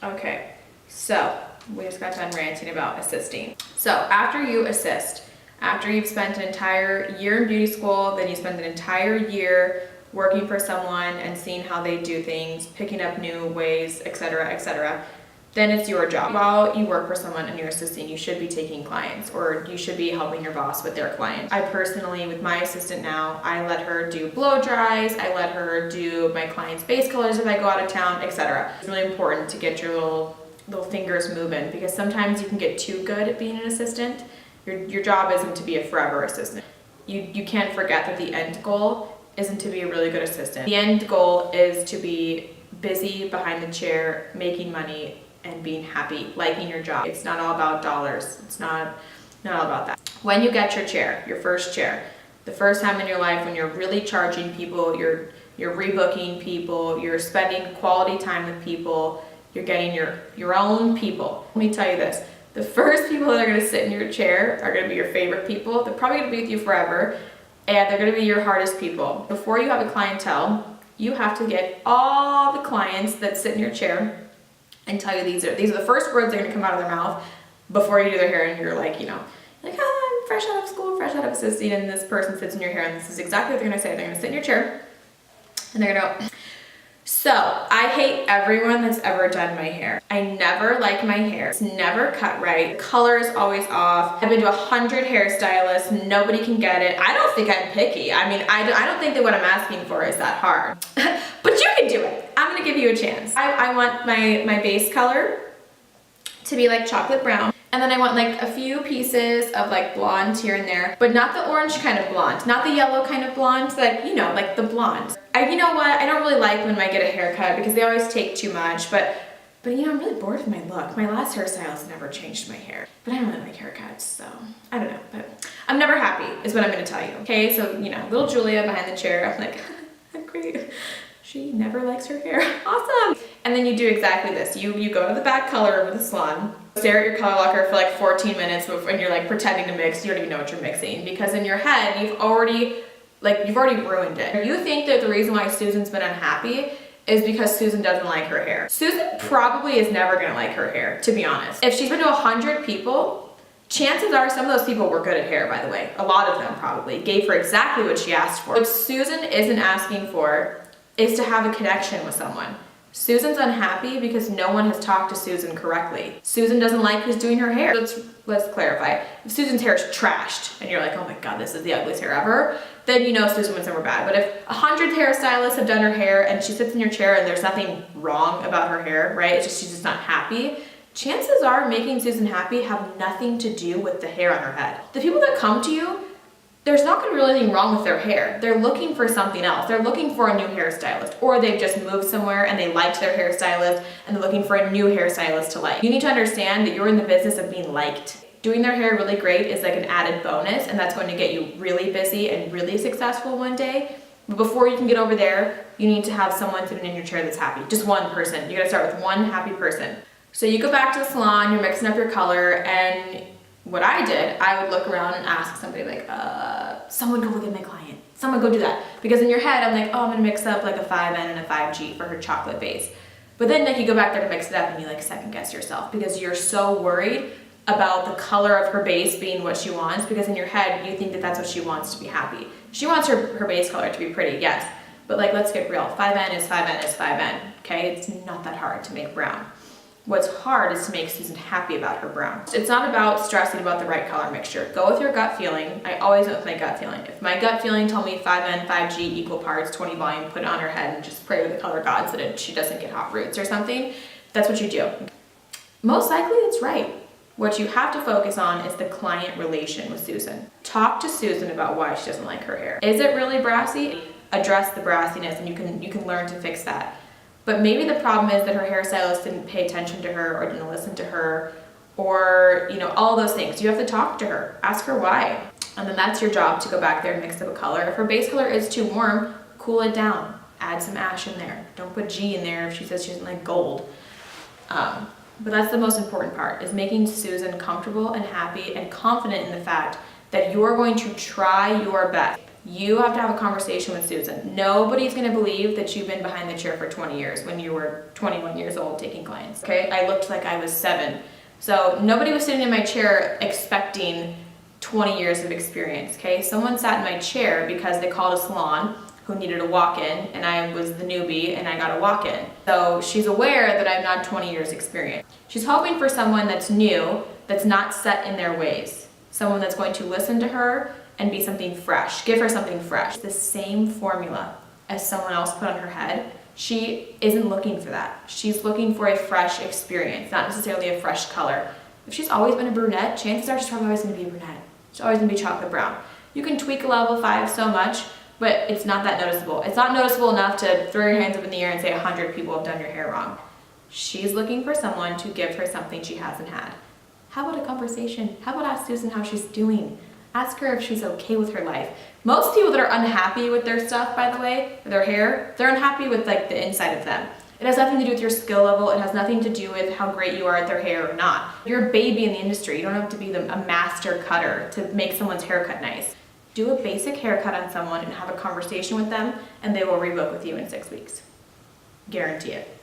Okay, so we just got done ranting about assisting. So after you assist, after you've spent an entire year in beauty school, then you spend an entire year working for someone and seeing how they do things, picking up new ways, etc., then it's your job. While you work for someone and you're assisting, you should be taking clients, or you should be helping your boss with their client. I personally, with my assistant now, I let her do blow dries, I let her do my clients' base colors if I go out of town, etc. It's really important to get your little fingers moving, because sometimes you can get too good at being an assistant. Your job isn't to be a forever assistant. You can't forget that the end goal isn't to be a really good assistant. The end goal is to be busy behind the chair, making money, and being happy, liking your job. It's not all about dollars. It's not all about that. When you get your chair, your first chair, the first time in your life when you're really charging people, you're rebooking people, you're spending quality time with people, you're getting your own people. Let me tell you this, the first people that are gonna sit in your chair are gonna be your favorite people. They're probably gonna be with you forever, and they're gonna be your hardest people. Before you have a clientele, you have to get all the clients that sit in your chair and tell you these are the first words that are gonna come out of their mouth before you do their hair, and you're like, oh, I'm fresh out of school, fresh out of assisting, and this person sits in your hair, and this is exactly what they're gonna say. They're gonna sit in your chair, and they're gonna go, so I hate everyone that's ever done my hair. I never like my hair. It's never cut right. The color is always off. I've been to 100 hairstylists. Nobody can get it. I don't think I'm picky. I mean, I don't think that what I'm asking for is that hard. But you can do it. I'm gonna give you a chance. I want my base color to be like chocolate brown. And then I want like a few pieces of like blonde here and there, but not the orange kind of blonde, not the yellow kind of blonde, like, like the blonde. You know what? I don't really like when I get a haircut because they always take too much, but I'm really bored with my look. My last hairstylist never changed my hair, but I don't really like haircuts, so I don't know, but I'm never happy is what I'm gonna tell you. Okay, so, little Julia behind the chair, I'm like, great. She never likes her hair. Awesome. And then you do exactly this. You go to the back color room of the salon, stare at your color locker for like 14 minutes and you're like pretending to mix. You don't even know what you're mixing, because in your head, you've already ruined it. You think that the reason why Susan's been unhappy is because Susan doesn't like her hair. Susan probably is never gonna like her hair, to be honest. If she's been to 100 people, chances are some of those people were good at hair, by the way. A lot of them probably gave her exactly what she asked for. What Susan isn't asking for is to have a connection with someone. Susan's unhappy because no one has talked to Susan correctly. Susan doesn't like who's doing her hair. Let's clarify. If Susan's hair is trashed and you're like, oh my God, this is the ugliest hair ever, then you know Susan went somewhere bad. But if 100 hairstylists have done her hair and she sits in your chair and there's nothing wrong about her hair, right? It's just she's just not happy, chances are making Susan happy have nothing to do with the hair on her head. The people that come to you, there's not gonna be really anything wrong with their hair. They're looking for something else. They're looking for a new hairstylist, or they've just moved somewhere and they liked their hairstylist and they're looking for a new hairstylist to like. You need to understand that you're in the business of being liked. Doing their hair really great is like an added bonus, and that's going to get you really busy and really successful one day. But before you can get over there, you need to have someone sitting in your chair that's happy. Just one person. You gotta start with one happy person. So you go back to the salon, you're mixing up your color, and what I did, I would look around and ask somebody like, someone go look at my client. Someone go do that. Because in your head, I'm like, oh, I'm gonna mix up like a 5N and a 5G for her chocolate base. But then like you go back there to mix it up and you like second guess yourself because you're so worried about the color of her base being what she wants, because in your head, you think that that's what she wants to be happy. She wants her base color to be pretty, yes. But like, let's get real. 5N is 5N is 5N, okay? It's not that hard to make brown. What's hard is to make Susan happy about her brown. It's not about stressing about the right color mixture. Go with your gut feeling. I always go with my gut feeling. If my gut feeling told me 5N, 5G equal parts, 20 volume, put it on her head and just pray to the color gods that she doesn't get hot roots or something, that's what you do. Most likely it's right. What you have to focus on is the client relation with Susan. Talk to Susan about why she doesn't like her hair. Is it really brassy? Address the brassiness, and you can learn to fix that. But maybe the problem is that her hairstylist didn't pay attention to her or didn't listen to her, or all those things. You have to talk to her, ask her why. And then that's your job, to go back there and mix up a color. If her base color is too warm, cool it down. Add some ash in there. Don't put G in there if she says she doesn't like gold. But that's the most important part, is making Susan comfortable and happy and confident in the fact that you're going to try your best. You have to have a conversation with Susan. Nobody's gonna believe that you've been behind the chair for 20 years when you were 21 years old taking clients, okay? I looked like I was 7. So nobody was sitting in my chair expecting 20 years of experience, okay? Someone sat in my chair because they called a salon who needed a walk-in, and I was the newbie and I got a walk-in. So she's aware that I've not 20 years experience. She's hoping for someone that's new, that's not set in their ways. Someone that's going to listen to her and be something fresh, give her something fresh. The same formula as someone else put on her head. She isn't looking for that. She's looking for a fresh experience, not necessarily a fresh color. If she's always been a brunette, chances are she's probably always gonna be a brunette. She's always gonna be chocolate brown. You can tweak a level 5 so much, but it's not that noticeable. It's not noticeable enough to throw your hands up in the air and say 100 people have done your hair wrong. She's looking for someone to give her something she hasn't had. How about a conversation? How about ask Susan how she's doing? Ask her if she's okay with her life. Most people that are unhappy with their stuff, by the way, their hair, they're unhappy with like the inside of them. It has nothing to do with your skill level. It has nothing to do with how great you are at their hair or not. You're a baby in the industry. You don't have to be a master cutter to make someone's haircut nice. Do a basic haircut on someone and have a conversation with them, and they will rebook with you in 6 weeks. Guarantee it.